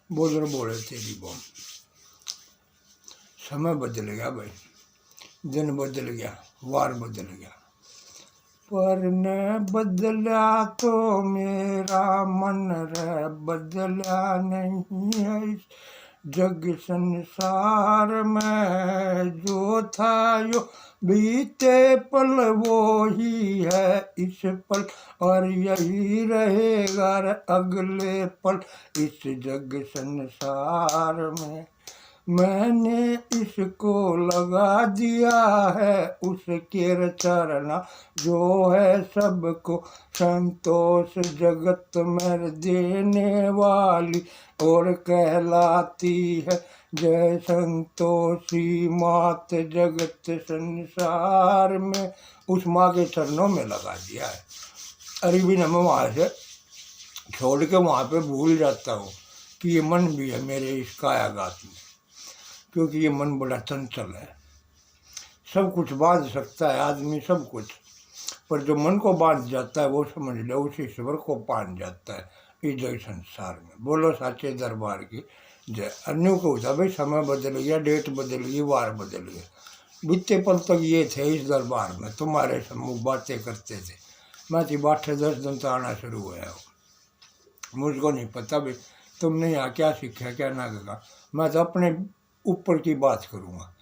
बोल बोले तेरी बम। समय बदल गया भाई, दिन बदल गया, वार बदल गया, पर न बदला तो मेरा मन रे बदला नहीं है इस जग संसार में। जो था यो बीते पल वो ही है इस पल, और यही रहेगा अगले पल इस जग संसार में। मैंने इसको लगा दिया है उसके चरना, जो है सबको संतोष जगत में देने वाली, और कहलाती है जय संतोषी मात जगत संसार में। उस माँ के चरणों में लगा दिया है। अरे भी मैं वहाँ से छोड़ के वहाँ पे भूल जाता हूँ कि ये मन भी है मेरे इस कायागात में, क्योंकि ये मन बड़ा चंचल है। सब कुछ बांध सकता है आदमी सब कुछ, पर जो मन को बांध जाता है वो समझ ले उस ईश्वर को बांध जाता है इस जग संसार में। बोलो साचे दरबार की जय। अन्य को होता भाई समय बदल गया, डेट बदल गई, वार बदल गया। बीते पल तक ये थे इस दरबार में, तुम्हारे सम्मुख बातें करते थे। मैं थी 8-10 दिन तो आना शुरू हुआ हो। मुझको नहीं पता भाई तुमने यहाँ क्या सीखा क्या ना कहा। मैं तो अपने ऊपर की बात करूँगा।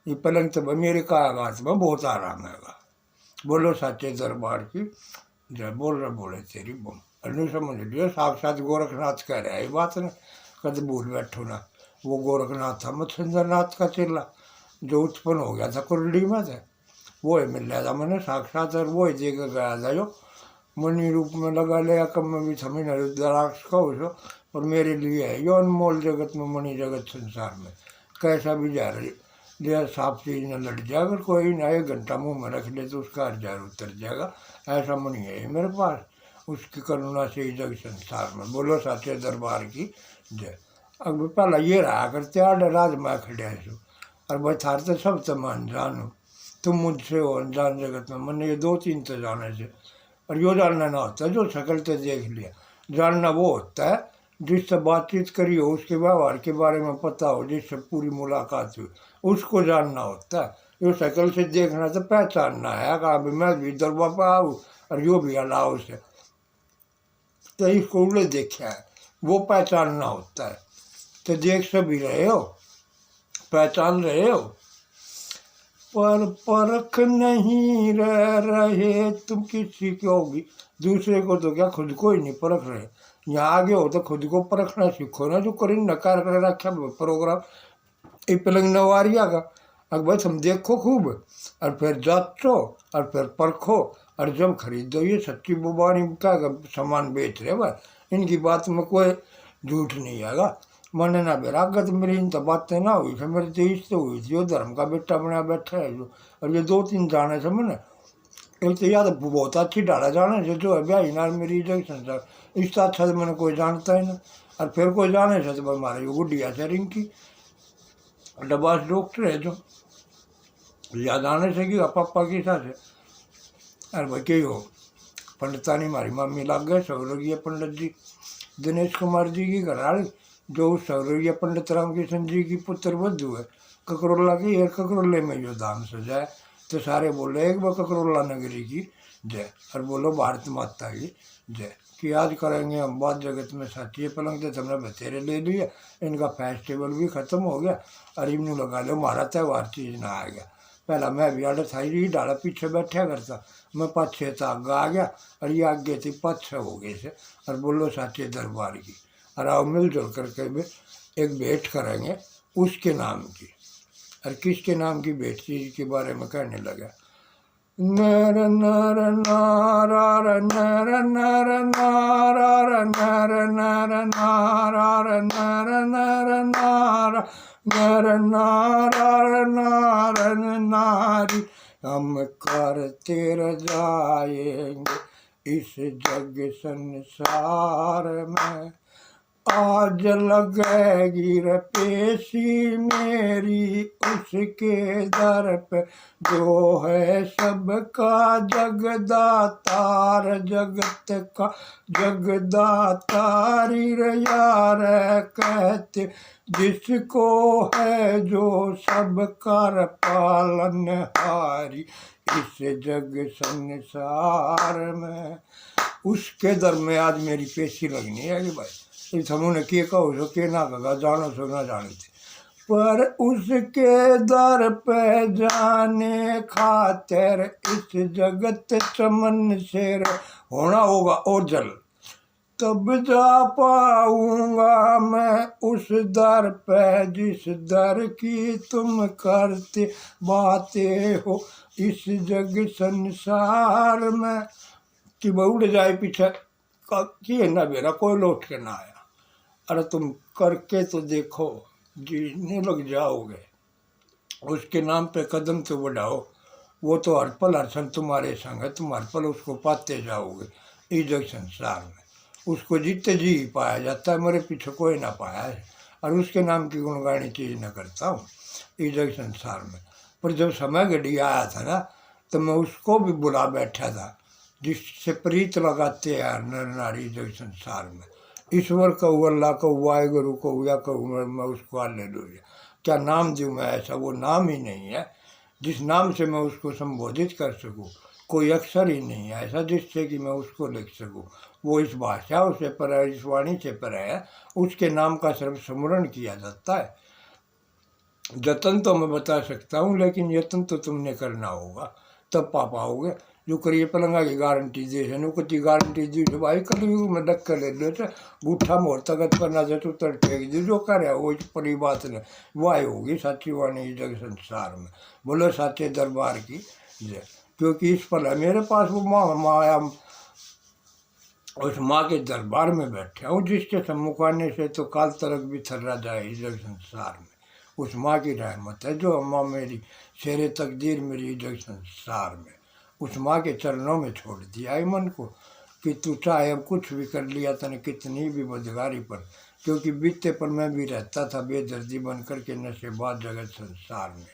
ये पलंग तो मेरे कायागात में बहुत आराम है। बोलो साचे दरबार की जय। बोल रहे बोले तेरी बम। अन्य समझ लियो साक्षात गोरखनाथ कह रहा है ये बात ना, कद भूल बैठो ना। वो गोरखनाथ था मत्स्येंद्रनाथ का चेला जो उत्पन्न हो गया था कुरली में था, वो ही मिल रहा था मैंने साक्षात, और वो ही देकर गया था जो मणि रूप में लगा लिया कब में भी थमी रुद्राक्ष का उसको, और मेरे लिए है यो अनमोल जगत में मणि जगत संसार में। कैसा भी जा रही लिया सांप चीज न लड़ जाए, अगर कोई ना 1 घंटा मुंह में रख ले तो उसका हजार उतर जाएगा। ऐसा मणि है मेरे पास, उसकी करुणा से ही जग संसार में। बोलो साचे दरबार की जय। अब पहला ये रहा करते आडे राज मैं खड़िया सो, और भाई थार तो सब तो मैं अनजान हूँ, तुम मुझसे हो अनजान जगत में। मैंने ये 2-3 तो जाने से, और यो जानना ना होता जो शकल तो देख लिया। जानना वो होता है जिससे बातचीत करी हो, उसके व्यवहार के बारे में पता हो, जिससे पूरी मुलाकात हुई, उसको जानना होता है। यो शक्ल से देखना तो पहचानना है कहा भी मैं भी दरबार पर आऊँ और यो भी अलाव से, तो इसको उड़े देखा है वो पहचानना होता है। तो देख सभी रहे हो, पहचान रहे हो, पर परख नहीं रह रहे तुम किसी को भी। दूसरे को तो क्या खुद को ही नहीं परख रहे। यहाँ आगे हो तो खुद को परखना सीखो ना, जो करीन नकार कर रखा प्रोग्राम ये पलंग नवारिया का। अब बस हम देखो खूब और फिर जांचो और फिर परखो, और जब खरीदो ये सच्ची बुबानी का सामान बेच रहे बस, इनकी बात में कोई झूठ नहीं आएगा। मन ना बेरागत मेरी इन तो बातें ना हुई थी, मेरे तो इश्त हुई थी, वो धर्म का बेटा बना बैठा है जो। और ये 2-3 जाने से मैंने एक तो याद बहुत अच्छी डाला जाने से जो है ब्याही नाल मेरी जग संसार, इससे अच्छा तो मैंने कोई जानता ही ना। और फिर कोई जाने से तो हमारी गुडिया से रिंकी डबास डॉक्टर है जो याद आने से कि पापा की साथ है। अरे भाई क्यों हो पंडितानी हमारी मम्मी लग गए सौरगीय पंडित जी दिनेश कुमार जी की घराड़ी, जो उस सौरगीय पंडित राम किशन जी की पुत्र वधु है ककरोला की। एक ककरोले में जो धाम सजाए तो सारे बोले एक बार ककरोला नगरी की जय, और बोलो भारत माता की जय। कि आज करेंगे हम बात जगत में साथी पलंग थे तुमने बतेरे ले लिए, इनका फेस्टिवल भी ख़त्म हो गया, और इनू लगा लो हमारा त्यौहार चीज़ ना आ गया। पहला मैं भी आड़े था ही डाला पीछे बैठा करता, मैं 5-6 तो आगे आ गया, और ये आगे थी 5-6 हो गए से। और बोलो साचे दरबार की, और आओ मिलजुल करके भी एक भेंट करेंगे उसके नाम की। और किसके नाम की भेंट चीज के बारे में कहने लगा। नर नर नार नर नर नार नर नर नार नर नर नार नर नार नार नारी, हम करते रह जाएंगे इस जग संसार में। आज लगेगी रे पेशी मेरी उसके दर पे जो है सबका जगदातार, जगत का जगदातारी रे यार कहते जिसको है जो सब कर पालनहारी इस जग संसार में। उसके दर में आज मेरी पेशी लगनी है कि भाई इस हमने के कहो सो के ना कहा जानो सो ना जाने थे, पर उसके दर पे जाने खातिर इस जगत चमन से होना होगा ओझल, तब जा पाऊंगा मैं उस दर पे जिस दर की तुम करते बातें हो इस जग संसार में। कि उड़ जाए पीछे कि ना मेरा कोई लौट के ना आया, अरे तुम करके तो देखो, जीने लग जाओगे, उसके नाम पे कदम तो बढ़ाओ, वो तो हर पल हर क्षण तुम्हारे संग है, तुम हर पल उसको पाते जाओगे इस जग संसार में। उसको जीते जी पाया जाता है, मेरे पीछे कोई ना पाया है, और उसके नाम की गुणगानी चीज़ न करता हूँ इस जग संसार में। पर जब समय घड़ी आया था ना, तो मैं उसको भी बुला बैठा था जिससे प्रीत लगाते हैं नर नारी जग संसार में। ईश्वर कहूँ, अल्लाह कहूँ, वाहेगुरु कहूँ या कहूँ मैं उसको हालेलुया, क्या नाम दूँ मैं ऐसा, वो नाम ही नहीं है जिस नाम से मैं उसको संबोधित कर सकूँ। कोई अक्षर ही नहीं है ऐसा जिससे कि मैं उसको लिख सकूँ। वो इस भाषा से पर है, इस वाणी से पर है, उसके नाम का सिर्फ स्मरण किया जाता है। जतन तो मैं बता सकता हूँ, लेकिन यत्न तो तुमने करना होगा तब पा पाओगे। जो करिए पलंगा की गारंटी दे है नु कति गारंटी दी तो भाई कलयुग में डक्कर ले लो तो बूठा मोर तकत करना से तो तर फेंक दी, जो करे वो परी बात ने वाह होगी साची वाणी जग संसार में। बोलो साचे दरबार की जय। क्योंकि इस पल है मेरे पास वो माया, उस माँ के दरबार में बैठे हूँ जिसके सम्मुख आने से तो काल तलक भी थर्रा जाए इस जग संसार में। उस माँ की रहमत है जो अम्मा मेरी शेरे तकदीर मेरी जग संसार में। उस माँ के चरणों में छोड़ दिया है मन को कि तू चाहे अब कुछ भी कर लिया तने कितनी भी बदगारी पर, क्योंकि बीते पर मैं भी रहता था बेदर्दी बन कर के नशेबाज जगत संसार में।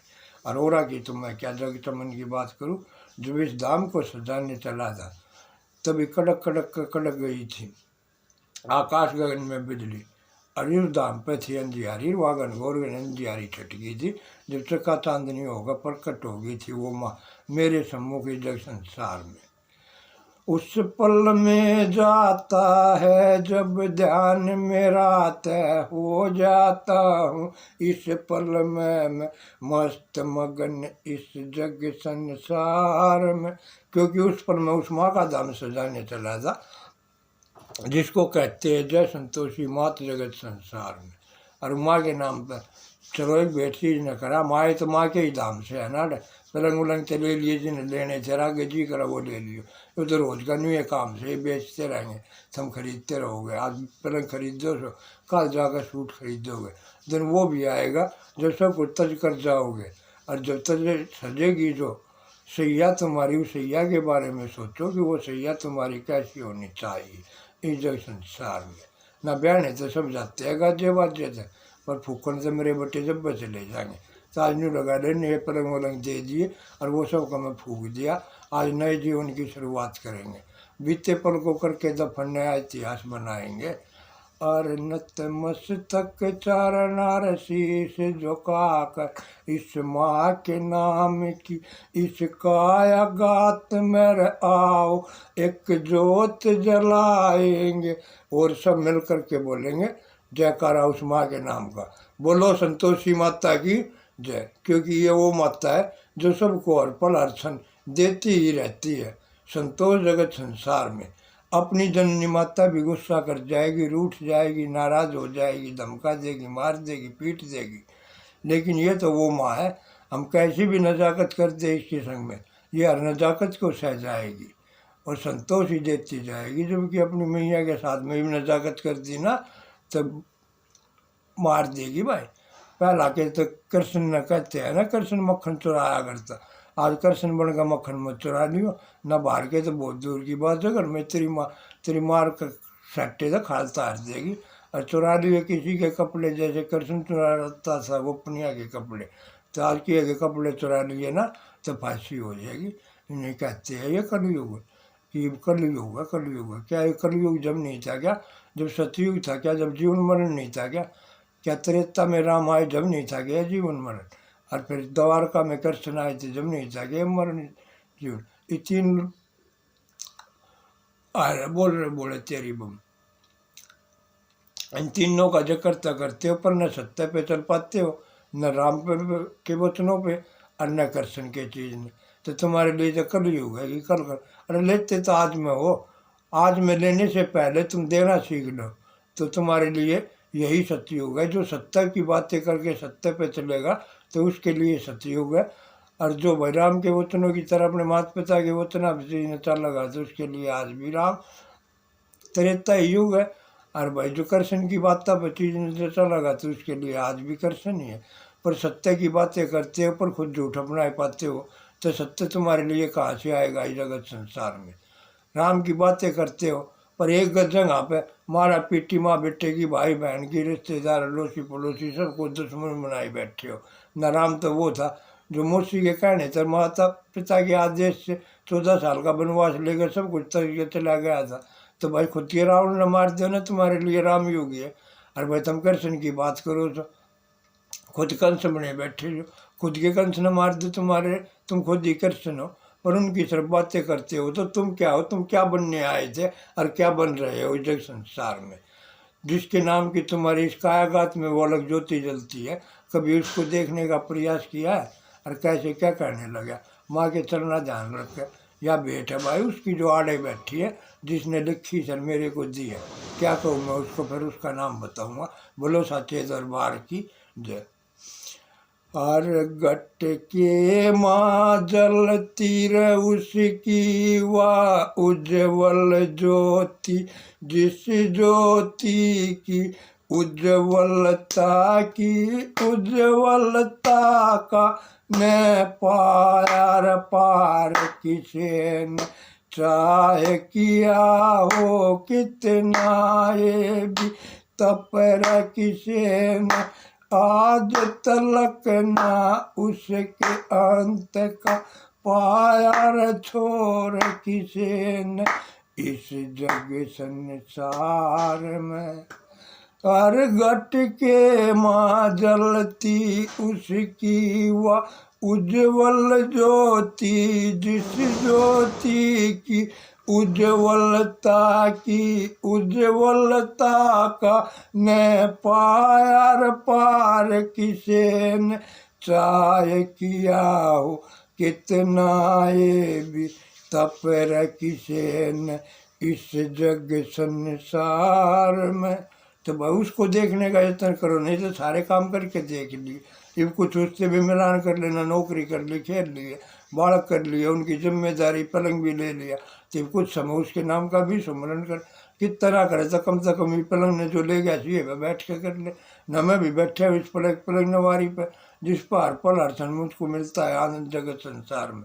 अरोरा की तो मैं क्या जग चमन की बात करूँ, जब इस दाम को सजाने चला था तभी कड़क कड़क कड़क गई थी आकाश गगन में बिजली, और इस दाम पे थी अंधियारी वागन गोरगन अंधियारी छट गई थी। जब चक्का चांदनी होगा प्रकट हो गई थी वो माँ मेरे सम्मुख जग संसार में। उस पल में जाता है जब ध्यान मेरा तय हो जाता हूँ, इस पल में मैं मस्त मगन इस जग संसार में। क्योंकि उस पल में उस माँ का दाम सजाने चला था जिसको कहते हैं जय संतोषी मात जगत संसार में। और माँ के नाम पर चलो एक भेंट चीज न करा, माँ तो माँ के ही दाम से है ना। पलंग उलंग तो ले लिए जिन्हें लेने चरा के जी करा वो ले लियो, वो तो रोज का नहीं है काम से बेचते रहेंगे, तुम खरीदते रहोगे। आज पलंग खरीदो सो कल जाकर सूट खरीदोगे, दिन वो भी आएगा जब सब कुछ तज कर जाओगे। और जब तक सजेगी जो सैया तुम्हारी, उस सैया के बारे में सोचो कि वो सैया तुम्हारी कैसी होनी चाहिए इस जग संसार में। ना बहने तो सब जाते हैं गाजे बाजे थे, पर फूकन से मेरे बच्चे जब बचे ले जाएंगे। तो आज न्यू लगा दे नए पलंग वलंग दे दिए और वो सब का मैं फूक दिया। आज नए जीवन की शुरुआत करेंगे, बीते पल को करके दफन नया इतिहास बनाएंगे। और नतमस्तक चरण शीश झुका कर इस माँ के नाम की इस काया गात मेरे आओ एक जोत जलाएंगे। और सब मिल कर के बोलेंगे जयकारा उस माँ के नाम का। बोलो संतोषी माता की जय। क्योंकि ये वो माता है जो सबको हर पल हर क्षण देती ही रहती है संतोष जगत संसार में। अपनी जननी माता भी गुस्सा कर जाएगी, रूठ जाएगी, नाराज हो जाएगी, धमका देगी, मार देगी, पीट देगी, लेकिन ये तो वो माँ है। हम कैसी भी नजाकत करते इसके संग में, ये हर नजाकत को सह जाएगी और संतोष ही देती जाएगी। जबकि अपनी मैया के साथ में भी नजाकत कर दी ना तब मार देगी भाई। पहला के तो कृष्ण न कहते हैं ना, कृष्ण मक्खन चुराया करता, आज कृष्ण बन का मक्खन मत चुरा लियो न। बाहर के तो बहुत दूर की बात है, अगर मैं तेरी मार कर सट्टे तो खालता हर देगी। और चुरा लिए किसी के कपड़े, जैसे कृष्ण चुराता था गोपनिया के कपड़े, तो आज के कपड़े चुरा लिए ना तो फांसी हो जाएगी। इन्हें कहते हैं ये कलयुग, कि कलयुग है, कलयुग है। क्या ये कलयुग जब नहीं था क्या? जब सतयुग था क्या? जब जीवन मरण नहीं था क्या? क्या त्रेता में राम आए जब नहीं था क्या जीवन मरण? और फिर द्वारका में कृष्ण आए थे जब नहीं था क्या मरण जीवन? ये तीन बोले तेरी बम, इन तीनों का जिक्र करते हो, पर न सत्य पे चल पाते हो, न राम पे के वचनों पे, और न कृष्ण के चीज में। तो तुम्हारे लिए तो कलयुग है कि कल कर। अरे लेते तो आज में हो, आज में लेने से पहले तुम देना सीख लो, तो तुम्हारे लिए यही सतयुग है। जो सत्य की बातें करके सत्य पे चलेगा तो उसके लिए सतयुग है। और जो भाई राम के वचनों की तरह अपने माता पिता के वचन न चलेगा तो उसके लिए आज भी राम त्रेता युग है। और भाई जो कृष्ण की बातें बची जो चलेगा तो उसके लिए आज भी कृष्ण ही है। पर सत्य की बातें करते हो पर खुद झूठ अपना पाते हो, तो सत्य तुम्हारे लिए कहाँ से आएगा इस जगत संसार में? राम की बातें करते हो पर एक जगह पे मारा पीटी, माँ बेटे की, भाई बहन की, रिश्तेदार, अड़ोसी पड़ोसी सबको दुश्मन बनाए बैठे हो। न राम तो वो था जो मौसी के कहने पर माता पिता के आदेश से 14 साल का वनवास लेकर सब कुछ तरीके चला गया था। तो भाई खुद के रावण न मार दो ना, तुम्हारे लिए राम योगी है। और भाई तुम कृष्ण की बात करो तो खुद कंस बने बैठे हो, खुद के कंस न मार दो तुम्हारे, तुम खुद ही कृष्ण हो। पर उनकी सिर्फ बातें करते हो तो तुम क्या हो? तुम क्या बनने आए थे और क्या बन रहे हो जग संसार में? जिसके नाम की तुम्हारी इस कायागात में वो अलग ज्योति जलती है, कभी उसको देखने का प्रयास किया है? और कैसे क्या करने लगा? माँ के चलना ध्यान रखे, या भेंट है भाई उसकी जो आड़े बैठी है, जिसने लिखी सर मेरे को दी है। क्या कहूँ मैं उसको, फिर उसका नाम बताऊँगा। बोलो साचे दरबार की जय। और गट के माँ जलती रह उसकी वाह उज्जवल ज्योति, जिस ज्योति की उज्जवलता का न पार पार किसे न चाहे किया हो कितना ये भी तपर किसे न आज तलक ना उसके अंत का पाया छोर किसे न इस जग संसार में। हर घट के माँ जलती उसकी वह उज्जवल ज्योति, जिस ज्योति की उज्जवलता का न पार पार किसे न चाहे किया हो कितना ये भी तपर किसे न इस जग संसार में। तो भाई उसको देखने का यत्न करो, नहीं तो सारे काम करके देख लिए, जब कुछ उससे भी मिलान कर लेना, नौकरी कर ली, खेल लिए, बालक कर लिया, उनकी जिम्मेदारी, पलंग भी ले लिया, तो कुछ समय उसके नाम का भी सुमरण कर। कितना करे तो कम से कम ये पलंग ने जो ले गया चाहिए वह बैठ के कर ले। न मैं भी बैठा हूँ इस पलंग नवारी पर, जिस पर हर पल हर क्षण मुझको मिलता है आनंद जगत संसार में।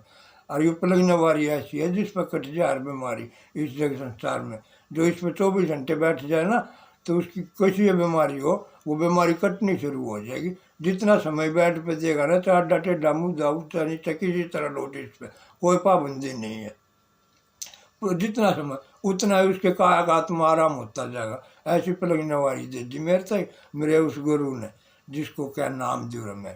और ये पलंग नवारी ऐसी है जिस पर कट जाए हर बीमारी इस जगत संसार में। जो इस पर 24 घंटे बैठ जाए ना तो उसकी कैसी बीमारी हो वो बीमारी कटनी शुरू हो जाएगी। जितना समय बेड पे देगा ना, चार डाटे डामू दाऊ चानी किसी तरह लौटे, इस पर कोई पाबंदी नहीं है। तो जितना समय उतना ही उसके कायागात में आराम होता जाएगा। ऐसी पलंग नवारी दे दी मेरे तक मेरे उस गुरु ने, जिसको क्या नाम दियो मैं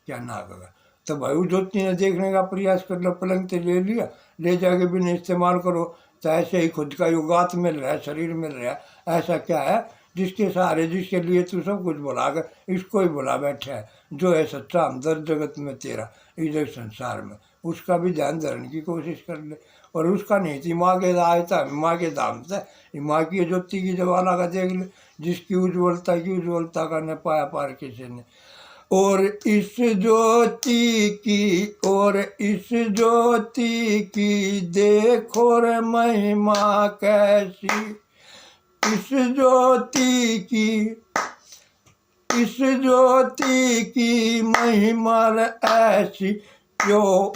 क्या ना कहा। तो भाई वो ज्योति ने देखने का प्रयास कर लो, पलंग तो ले लिया, ले जाके भी नहीं इस्तेमाल करो तो ऐसे ही खुद का युगात मिल रहा है, शरीर मिल रहा है। ऐसा क्या है जिसके सहारे जिसके लिए तू सब कुछ बुला कर इसको ही बुला बैठा है, जो है सच्चा हमदर्द जगत में तेरा इधर संसार में। उसका भी ध्यान धरने की कोशिश कर ले। और उसका नहीं थी माँ के आयता माँ के धाम से माँ की ज्योति की जवाला का देख ले, जिसकी उज्ज्वलता का न पाया पार किसी ने। और इस ज्योति की देखो रे महिमा कैसी, इस ज्योति की महिमा ऐसी क्यों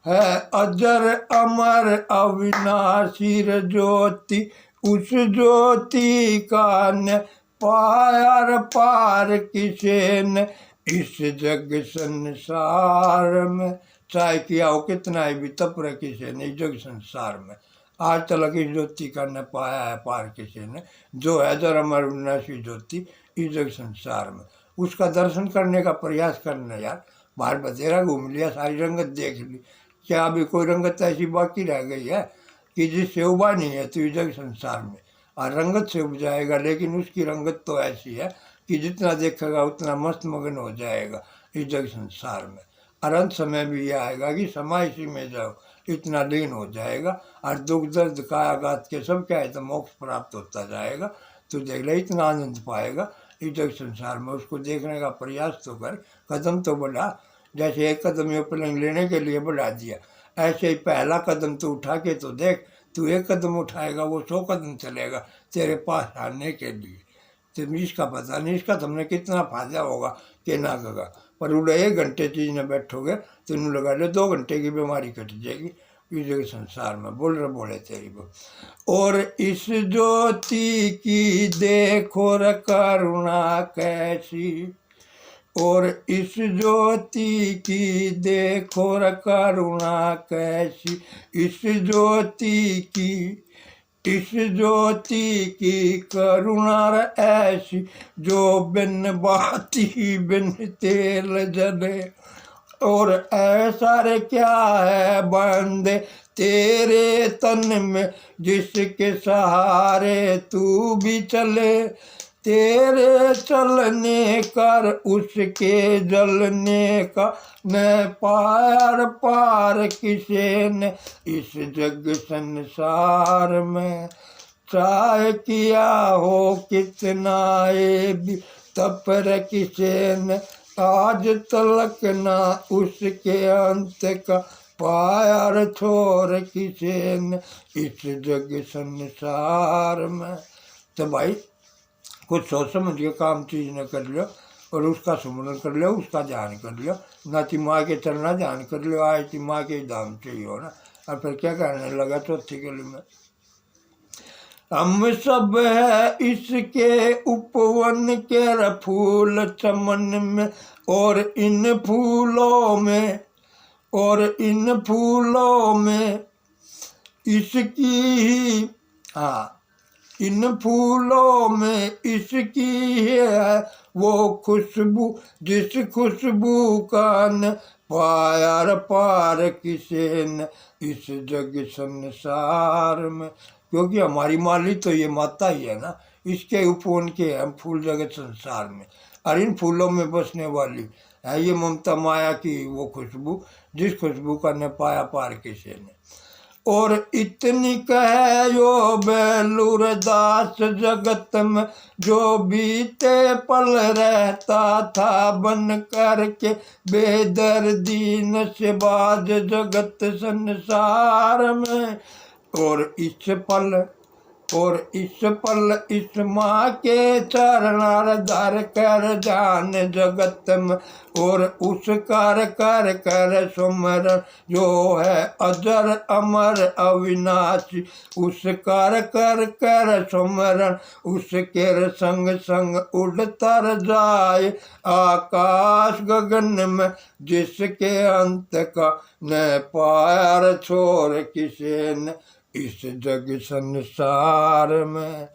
है अजर अमर अविनाशी ज्योति। उस ज्योति का न पार पार किसे न इस जग संसार में। चाहे किया हो कितना ही भी तप रहे किसी ने इस जग संसार में। आज तक इस ज्योति का न पाया है पार किसी ने, जो है जर अमर विनाशी ज्योति इस जग संसार में। उसका दर्शन करने का प्रयास करना यार। बाहर बतेरा घूम लिया, सारी रंगत देख ली, क्या अभी कोई रंगत ऐसी बाकी रह गई है कि जिससे उबा नहीं है तो इस जग संसार में। और रंगत से उब जाएगा, लेकिन उसकी रंगत तो ऐसी है कि जितना देखेगा उतना मस्त मगन हो जाएगा इस जग संसार में। और अंत समय भी यह आएगा कि समय इसी में जाओ, इतना लीन हो जाएगा और दुख दर्द कायाघात के सब क्या है तो मोक्ष प्राप्त होता जाएगा। तो देख ले इतना आनंद पाएगा इस जग संसार में। उसको देखने का प्रयास तो कर, कदम तो बढ़ा। जैसे एक कदम ये पलंग लेने के लिए बढ़ा दिया, ऐसे ही पहला कदम तो उठा के तो देख। तू एक कदम उठाएगा वो 100 कदम चलेगा तेरे पास आने के लिए। तो इसका पता नहीं इसका तुमने कितना फायदा होगा कि ना होगा। पर उड़े 1 घंटे चीज में बैठोगे तो इन्हों लगा लो 2 घंटे की बीमारी कट जाएगी इस जगह संसार में। बोल रहे बोले तेरी वो। और इस ज्योति की देखो र करुणा कैसी, और इस ज्योति की देखो र करुणा कैसी, इस ज्योति की, इस ज्योति की करुणा ऐसी, जो बिन बाती बिन तेल जले। और ऐसा रे क्या है बंदे तेरे तन में, जिसके सहारे तू भी चले। तेरे चलने कर उसके जलने का न पार पार किसे न इस जग संसार में। चाहे किया हो कितना ये भी तपर किसे न, आज तलक ना उसके अंत का पाया छोर किसे न इस जग संसार में। तो भाई कुछ सोच समझ के काम चीज न कर लो और उसका सुमरण कर लो, उसका ध्यान कर लो। ना कि माँ के चलना ध्यान कर लो, आए थी माँ के धाम चाहिए हो ना। और फिर क्या करने लगा चौथी गली में, हम सब है इसके उपवन के फूल चमन में, और इन फूलों में, और इन फूलों में इसकी ही, हाँ इन फूलों में इसकी है वो खुशबू, जिस खुशबू का न पाया पार किसे न इस जग संसार में। क्योंकि हमारी माली तो ये माता ही है ना, इसके उपवन के हम फूल जगत संसार में। और इन फूलों में बसने वाली है ये ममता माया की वो खुशबू, जिस खुशबू का न पाया पार किसे ने। और इतनी कह यो बेलूर दास जगत में, जो बीते पल रहता था बन करके बेदर्दी नशबाज जगत संसार में। और इस पल, और इस पल इस माँ के चरणार धर कर जान जगत में, और उस कर कर कर सुमर जो है अजर अमर अविनाशी। उस कर कर कर सुमरन उसके संग संग उड़तर जाए आकाश गगन में, जिसके अंत का न पार छोर किसे न इस जग संसार में।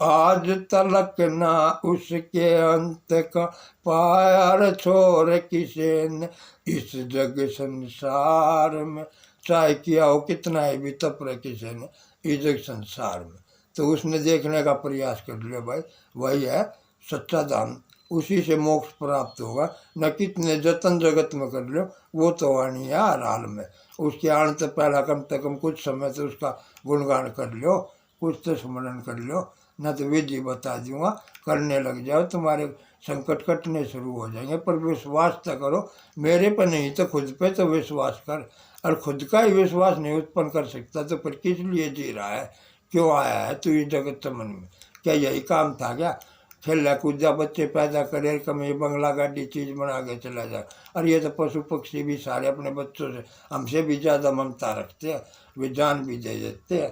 आज तलक ना उसके अंत का पाया छोर किसे न इस जग संसार में। चाहे किया हो कितना ही भी तप रहे किसी ने इस जग संसार में, तो उसने देखने का प्रयास कर लिया भाई। वही है सच्चा दान, उसी से मोक्ष प्राप्त होगा। न कितने जतन जगत में कर लो वो तो वाणी है हर हाल में। उसके आने से पहला कम से कम कुछ समय तो उसका गुणगान कर लो, कुछ तो स्मरण कर लो। न तो विधि बता दूंगा, करने लग जाओ तुम्हारे संकट कटने शुरू हो जाएंगे। पर विश्वास तो करो, मेरे पर नहीं तो खुद पे तो विश्वास कर। और खुद का ही विश्वास नहीं उत्पन्न कर सकता तो फिर किस लिए जी रहा है, क्यों आया है तू इस जगत चमन में? क्या यही काम था क्या? खेला कूदा बच्चे पैदा करे, कमे बंगला गाड़ी चीज़ बना के चला जाए। और ये तो पशु पक्षी भी सारे अपने बच्चों से हमसे भी ज़्यादा ममता रखते हैं, वे जान भी दे देते हैं।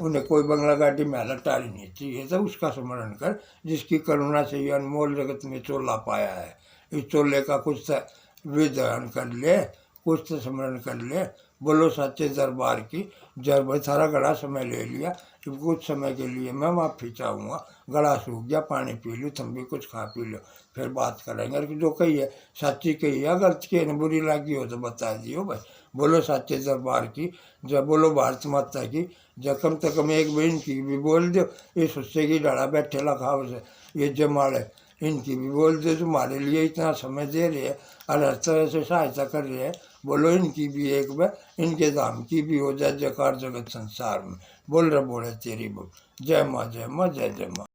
उन्हें कोई बंगला गाड़ी में लटारी नहीं चाहिए, तो उसका स्मरण कर, जिसकी करुणा से ये अनमोल जगत में चोला पाया है। इस चोले का कुछ विधान कर ले, कुछ तो स्मरण कर ले। बोलो सच्चे दरबार की जय। भाई सारा गला समय ले लिया, कि कुछ समय के लिए मैं माफ़ी चाहूँगा, गला सूख गया, पानी पी लो, तुम भी कुछ खा पी लो, फिर बात करेंगे। और जो कही है सच्ची कही है, अगर की बुरी लगी हो तो बता दियो भाई। बोलो सच्चे दरबार की जब, बोलो भारत माता की जब। कम से कम एक बहन की भी बोल दो, इस हिस्से की डरा बैठे लखाओ से ये जमाड़े, इनकी भी बोल दो, तुम्हारे लिए इतना समय दे रहे हैं और हर तरह से सहायता कर रहे हैं। बोलो इनकी भी एक बार, इनके धाम की भी हो जाए जयकार जगत संसार में। बोल रहे बोले तेरी बोल। जय माँ जय माँ जय जय माँ।